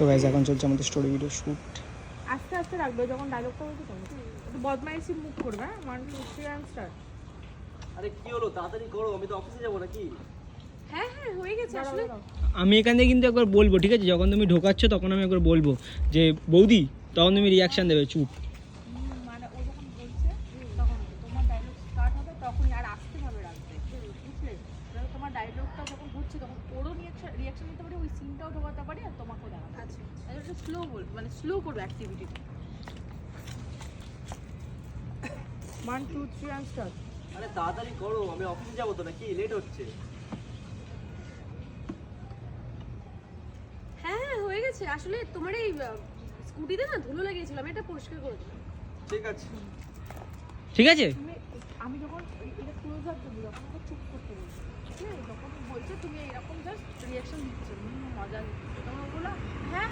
তো গাইজ এখন চলছে আমাদের স্টোরি ভিডিও শ্যুট। আস্তে আস্তে রাখবে, যখন ডায়লগটা বলছি তখন একটু বদমাইশি মুখ করবে। 1 2 3 অ্যান্ড স্টার্ট। আরে কি হলো, তাড়াতাড়ি করো, আমি তো অফিসে যাবো নাকি? হ্যাঁ হ্যাঁ হয়ে গেছে আসলে। আমি এখান থেকে কিন্তু একবার বলবো, ঠিক আছে? যখন তুমি ঢোকাচ্ছ তখন আমি একবার বলবো যে বৌদি, তখন তুমি রিয়াকশন দেবে চুপ। মানে ও যখন বলছে তখন তোমার ডায়লগ স্টার্ট হবে, তখনই আর আস্তে ভাবে রাখবে, বুঝলে? তাহলে তোমার ডায়লগটা যখন হচ্ছে তখন ওরও রিয়াকশন নিতে পারে, ওই সিনটাও ঢোকাতে পারে আর তোমাকেও দেখাতে। আচ্ছা একটু স্লো বল, মানে স্লো করবে অ্যাক্টিভিটিটা। 1 2 3 অ্যান্ড স্টার্ট। আরে তাড়াতাড়ি করো, আমি অফিসে যাবো তো নাকি, লেট হচ্ছে। হ্যাঁ হ্যাঁ হয়ে গেছে আসলে। তোমার এই স্কুটিতে না ধুলো লাগিয়েছিল, আমি এটা পরিষ্কার করে দিলাম। ঠিক আছে। ঠিক আছে, আমি যখন এটা ক্লোজ আপ দেবো তখন ওকে চুপ করতে বলছি, ঠিক আছে? যখন বলছে তুমি এরকম জাস্ট রিয়াকশন দিচ্ছ, মজা নিচ্ছ, তখন ওগুলো হ্যাঁ